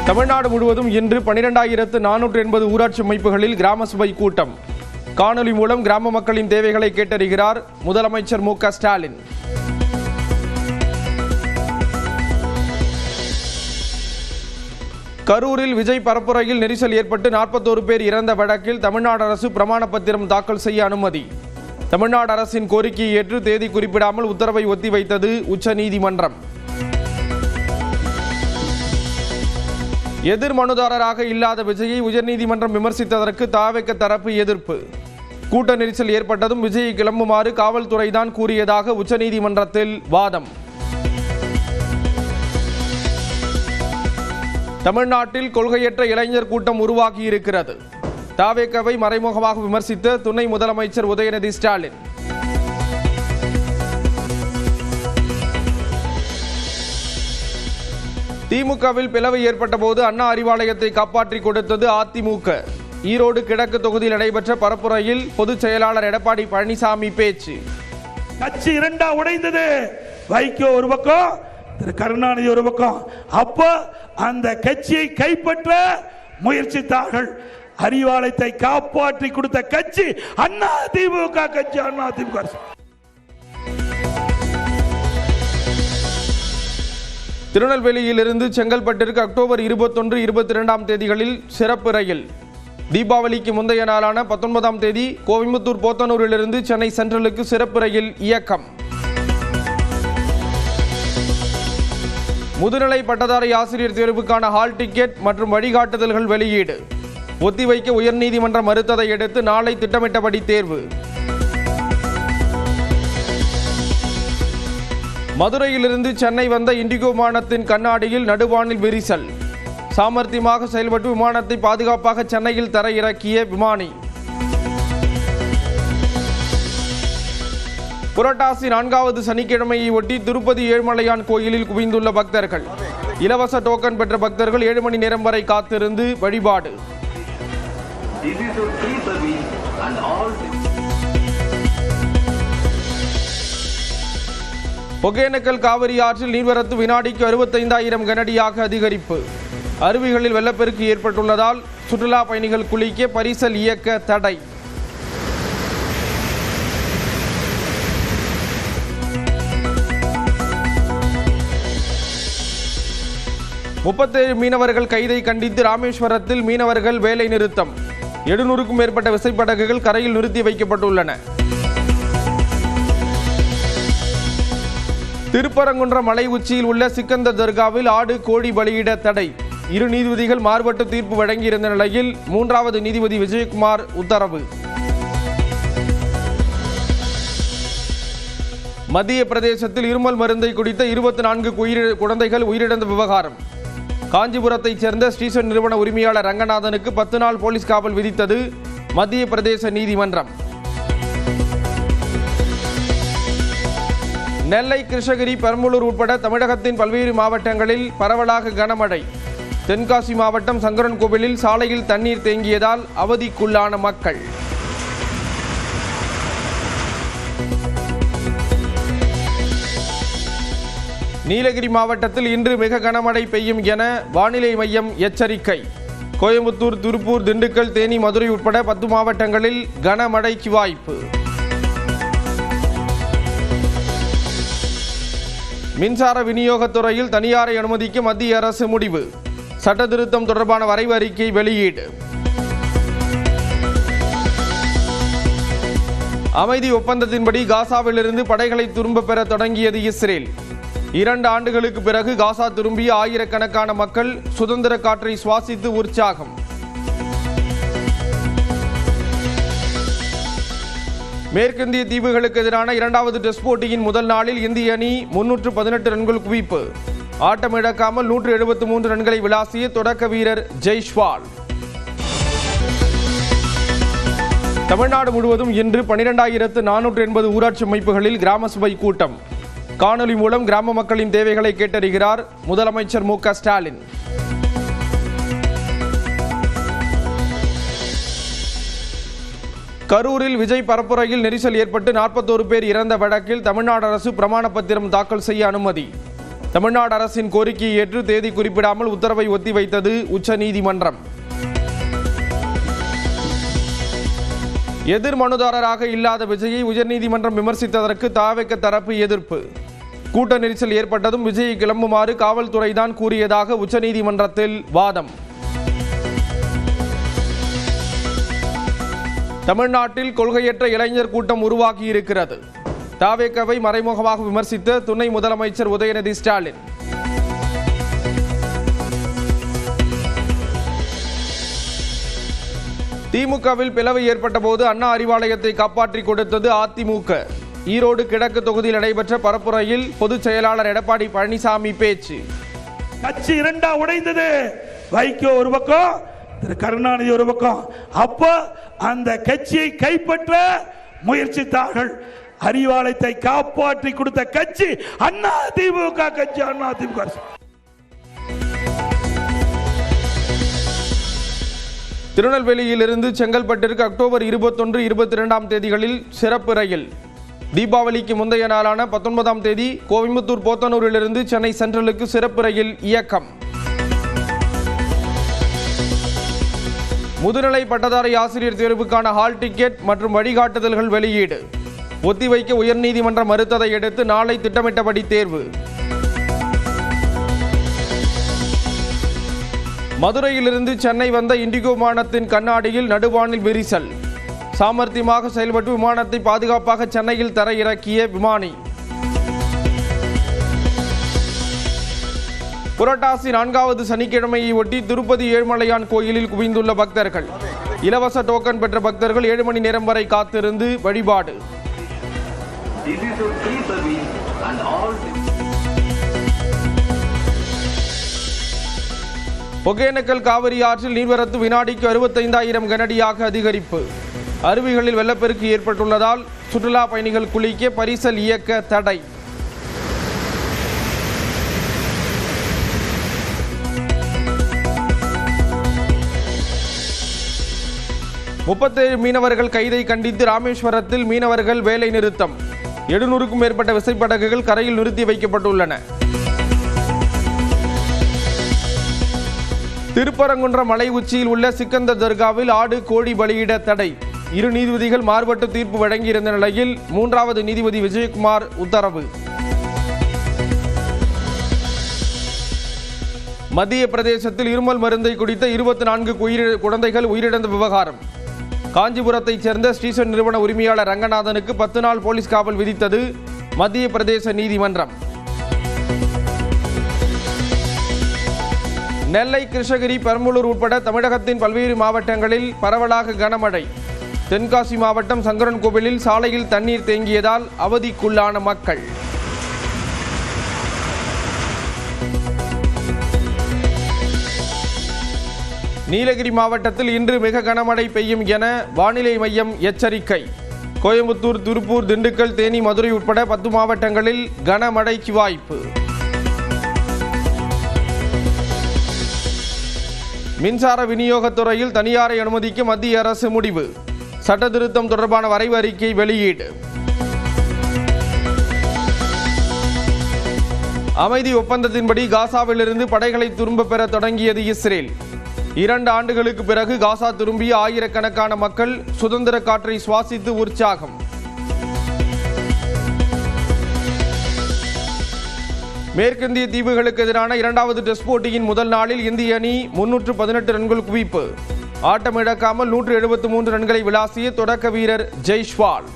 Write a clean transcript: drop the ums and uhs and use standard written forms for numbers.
தமிழ்நாடு முழுவதும் இன்று 12,480 ஊராட்சி அமைப்புகளில் கிராம சபை கூட்டம். காணொலி மூலம் கிராம மக்களின் தேவைகளை கேட்டறிகிறார் முதலமைச்சர் மு.க. ஸ்டாலின். கரூரில் விஜய் பரப்புரையில் நெரிசல் ஏற்பட்டு 41 பேர் இறந்த வழக்கில் தமிழ்நாடு அரசு பிரமாண பத்திரம் தாக்கல் செய்ய அனுமதி. தமிழ்நாடு அரசின் கோரிக்கையை ஏற்று தேதி குறிப்பிடாமல் உத்தரவை ஒத்திவைத்தது உச்சநீதிமன்றம். எதிர் மனுதாரராக இல்லாத விஜயை உயர்நீதிமன்றம் விமர்சித்ததற்கு தாவேக தரப்பு எதிர்ப்பு. கூட்ட நெரிசல் ஏற்பட்டதும் விஜயை கிளம்புமாறு காவல்துறைதான் கூறியதாக உச்சநீதிமன்றத்தில் வாதம். தமிழ்நாட்டில் கொள்கையற்ற இளைஞர் கூட்டம் உருவாகியிருக்கிறது. தாவேகவை மறைமுகமாக விமர்சித்த துணை முதலமைச்சர் உதயநிதி ஸ்டாலின். திமுகவில் பிளவு ஏற்பட்ட போது அண்ணா அறிவாலயத்தை காப்பாற்றி கொடுத்தது அதிமுக. ஈரோடு கிழக்கு தொகுதியில் நடைபெற்ற பரப்புரையில் பொதுச் செயலாளர் எடப்பாடி பழனிசாமி பேச்சு. கட்சி இரண்டா உடைந்தது. வைகோ ஒரு பக்கம், திரு கருணாநிதி ஒரு பக்கம். அப்ப அந்த கட்சியை கைப்பற்ற முயற்சித்தார்கள். அறிவாலயத்தை காப்பாற்றி கொடுத்த கட்சி அண்ணா திமுக கட்சி. அண்ணா திமுக திருநெல்வேலியிலிருந்து செங்கல்பட்டிற்கு அக்டோபர் 21, 22 தேதிகளில் சிறப்பு ரயில். தீபாவளிக்கு முந்தைய நாளான 19ஆம் தேதி கோயம்புத்தூர் போத்தனூரிலிருந்து சென்னை சென்ட்ரலுக்கு சிறப்பு ரயில் இயக்கம். முதுநிலை பட்டதாரி ஆசிரியர் தேர்வுக்கான ஹால் டிக்கெட் மற்றும் வழிகாட்டுதல்கள் வெளியீடு. ஒத்திவைக்க உயர்நீதிமன்றம் மறுத்ததை அடுத்து நாளை திட்டமிட்டபடி தேர்வு. மதுரையிலிருந்து சென்னை வந்த இண்டிகோ விமானத்தின் கண்ணாடியில் நடுவானில் விரிசல். சாமர்த்தியமாக செயல்பட்டு விமானத்தை பாதுகாப்பாக சென்னையில் தர இறக்கிய விமானி. புரட்டாசி 4வது சனிக்கிழமையை ஒட்டி திருப்பதி ஏழுமலையான் கோயிலில் குவிந்துள்ள பக்தர்கள். இலவச டோக்கன் பெற்ற பக்தர்கள் 7 மணி நேரம் வரை காத்திருந்து வழிபாடு. ஒகேனக்கல் காவிரி ஆற்றில் நீர்வரத்து வினாடிக்கு 65,000 கனஅடியாக அதிகரிப்பு. அருவிகளில் வெள்ளப்பெருக்கு ஏற்பட்டுள்ளதால் சுற்றுலா பயணிகள் குளிக்க பரிசல் இயக்க தடை. முப்பத்தேழு மீனவர்கள் கைதை கண்டித்து ராமேஸ்வரத்தில் மீனவர்கள் வேலை நிறுத்தம். 700க்கும் மேற்பட்ட விசைப்படகுகள் கரையில் நிறுத்தி வைக்கப்பட்டுள்ளன. திருப்பரங்குன்றம் மலை உச்சியில் உள்ள சிக்கந்தர் தர்காவில் ஆடு கோழி பலியிட தடை. 2 நீதிபதிகள் மாறுபட்டு தீர்ப்பு வழங்கியிருந்த நிலையில் 3வது நீதிபதி விஜயகுமார் உத்தரவு. மத்திய பிரதேசத்தில் இருமல் மருந்தை குடித்த 24 குழந்தைகள் உயிரிழந்த விவகாரம். காஞ்சிபுரத்தைச் சேர்ந்த ஸ்ரீசன் நிறுவன உரிமையாளர் ரங்கநாதனுக்கு 10 நாள் போலீஸ் காவல் விதித்தது மத்திய பிரதேச நீதிமன்றம். நெல்லை, கிருஷ்ணகிரி, பெரம்பலூர் உட்பட தமிழகத்தின் பல்வேறு மாவட்டங்களில் பரவலாக கனமழை. தென்காசி மாவட்டம் சங்கரன்கோவிலில் சாலையில் தண்ணீர் தேங்கியதால் அவதிக்குள்ளான மக்கள். நீலகிரி மாவட்டத்தில் இன்று மிக கனமழை பெய்யும் என வானிலை மையம் எச்சரிக்கை. கோயம்புத்தூர், திருப்பூர், திண்டுக்கல், தேனி, மதுரை உட்பட 10 மாவட்டங்களில் கனமழைக்கு வாய்ப்பு. மின்சார விநியோகத்துறையில் தனியாரை அனுமதிக்க மத்திய அரசு முடிவு. சட்ட திருத்தம் தொடர்பான வரைவு அறிக்கை வெளியீடு. அமைதி ஒப்பந்தத்தின்படி காசாவிலிருந்து படைகளை திரும்பப் பெற தொடங்கியது இஸ்ரேல். 2 ஆண்டுகளுக்கு பிறகு காசா திரும்பிய ஆயிரக்கணக்கான மக்கள் சுதந்திர காற்றை சுவாசித்து உற்சாகம். மேற்கிந்திய தீவுகளுக்கு எதிரான 2வது டெஸ்ட் போட்டியின் முதல் நாளில் இந்திய அணி 318 ரன்கள் குவிப்பு. ஆட்டம் இழக்காமல் 173 ரன்களை விளாசிய தொடக்க வீரர் ஜெய்ஸ்வால். தமிழ்நாடு முழுவதும் இன்று 12,480 ஊராட்சி அமைப்புகளில் கிராம சபை கூட்டம். காணொலி மூலம் கிராம மக்களின் தேவைகளை கேட்டறிகிறார் முதலமைச்சர் மு.க. ஸ்டாலின். கரூரில் விஜய் பரப்புரையில் நெரிசல் ஏற்பட்டு 41 பேர் இறந்த வழக்கில் தமிழ்நாடு அரசு பிரமாண பத்திரம் தாக்கல் செய்ய அனுமதி. தமிழ்நாடு அரசின் கோரிக்கையை ஏற்று தேதி குறிப்பிடாமல் உத்தரவை ஒத்திவைத்தது உச்சநீதிமன்றம். எதிர் மனுதாரராக இல்லாத விஜயை உயர்நீதிமன்றம் விமர்சித்ததற்கு தாவேக தரப்பு எதிர்ப்பு. கூட்ட நெரிசல் ஏற்பட்டதும் விஜயை கிளம்புமாறு காவல்துறைதான் கூறியதாக உச்சநீதிமன்றத்தில் வாதம். தமிழ்நாட்டில் கொள்கையற்ற இளைஞர் கூட்டம் உருவாகியிருக்கிறது. தாவேகவை மறைமுகமாக விமர்சித்த துணை முதலமைச்சர் உதயநிதி ஸ்டாலின். திமுகவில் பிளவு ஏற்பட்ட போது அண்ணா அறிவாலயத்தை காப்பாற்றி கொடுத்தது அதிமுக. ஈரோடு கிழக்கு தொகுதியில் நடைபெற்ற பரப்புரையில் பொதுச் செயலாளர் எடப்பாடி பழனிசாமி பேச்சு. கட்சி இரண்டா உடைந்தது. வைகோ ஒரு பக்கம், திரு கருணாநிதி ஒரு பக்கம். அப்போ அந்த கட்சியை கைப்பற்ற முயற்சித்தார்கள். அறிவாலயத்தை காப்பாற்றி கொடுத்த கட்சி அண்ணா திமுக கட்சி. அண்ணா திமுக திருநெல்வேலியிலிருந்து செங்கல்பட்டிற்கு அக்டோபர் 21, 22ஆம் தேதிகளில் சிறப்பு ரயில். தீபாவளிக்கு முந்தைய நாளான 19ஆம் தேதி கோயம்புத்தூர் போத்தனூரிலிருந்து சென்னை சென்ட்ரலுக்கு சிறப்பு ரயில் இயக்கம். முதுநிலை பட்டதாரி ஆசிரியர் தேர்வுக்கான ஹால் டிக்கெட் மற்றும் வழிகாட்டுதல்கள் வெளியீடு. ஒத்திவைக்க உயர்நீதிமன்றம் மறுத்ததை அடுத்து நாளை திட்டமிட்டபடி தேர்வு. மதுரையிலிருந்து சென்னை வந்த இண்டிகோ விமானத்தின் கண்ணாடியில் நடுவானில் விரிசல். சாமர்த்தியமாக செயல்பட்டு விமானத்தை பாதுகாப்பாக சென்னையில் தரையிறக்கிய விமானி. புரட்டாசி 4வது சனிக்கிழமையை ஒட்டி திருப்பதி ஏழுமலையான் கோயிலில் குவிந்துள்ள பக்தர்கள். இலவச டோக்கன் பெற்ற பக்தர்கள் 7 மணி நேரம் வரை காத்திருந்து வழிபாடு. ஒகேனக்கல் காவிரி ஆற்றில் நீர்வரத்து வினாடிக்கு 65,000 கனஅடியாக அதிகரிப்பு. அருவிகளில் வெள்ளப்பெருக்கு ஏற்பட்டுள்ளதால் சுற்றுலா பயணிகள் குளிக்க பரிசல் இயக்க தடை. மீனவர்கள் கைதை கண்டித்து ராமேஸ்வரத்தில் மீனவர்கள் வேலை நிறுத்தம். 700க்கும் மேற்பட்ட விசைப்படகுகள் கரையில் நிறுத்தி வைக்கப்பட்டுள்ளன. திருப்பரங்குன்றம் மலை உச்சியில் உள்ள சிக்கந்தர் தர்காவில் ஆடு கோழி பலியிட தடை. 2 நீதிபதிகள் மாறுபட்டு தீர்ப்பு வழங்கியிருந்த நிலையில் 3வது நீதிபதி விஜயகுமார் உத்தரவு. மத்திய பிரதேசத்தில் இருமல் மருந்தை குடித்த 24 குழந்தைகள் உயிரிழந்த விவகாரம். காஞ்சிபுரத்தைச் சேர்ந்த ஸ்ரீசன் நிறுவன உரிமையாளர் ரங்கநாதனுக்கு 10 நாள் போலீஸ் காவல் விதித்தது மத்திய பிரதேச நீதிமன்றம். நெல்லை, கிருஷ்ணகிரி, பெரம்பலூர் உட்பட தமிழகத்தின் பல்வேறு மாவட்டங்களில் பரவலாக கனமழை. தென்காசி மாவட்டம் சங்கரன் கோவிலில் சாலையில் தண்ணீர் தேங்கியதால் அவதிக்குள்ளான மக்கள். நீலகிரி மாவட்டத்தில் இன்று மிக கனமழை பெய்யும் என வானிலை மையம் எச்சரிக்கை. கோயம்புத்தூர், திருப்பூர், திண்டுக்கல், தேனி, மதுரை உட்பட 10 மாவட்டங்களில் கனமழைக்கு வாய்ப்பு. மின்சார விநியோகத்துறையில் தனியாரை அனுமதிக்க மத்திய அரசு முடிவு. சட்ட திருத்தம் தொடர்பான வரைவு அறிக்கை வெளியீடு. அமைதி ஒப்பந்தத்தின்படி காசாவிலிருந்து படைகளை திரும்ப பெற தொடங்கியது இஸ்ரேல். 2 ஆண்டுகளுக்கு பிறகு காசா திரும்பிய ஆயிரக்கணக்கான மக்கள் சுதந்திர காற்றை சுவாசித்து உற்சாகம். மேற்கிந்திய தீவுகளுக்கு எதிரான 2வது டெஸ்ட் போட்டியின் முதல் நாளில் இந்திய அணி 318 ரன்கள் குவிப்பு. ஆட்டமிழக்காமல் 173 ரன்களை விளாசிய தொடக்க வீரர் ஜெய்ஸ்வால்.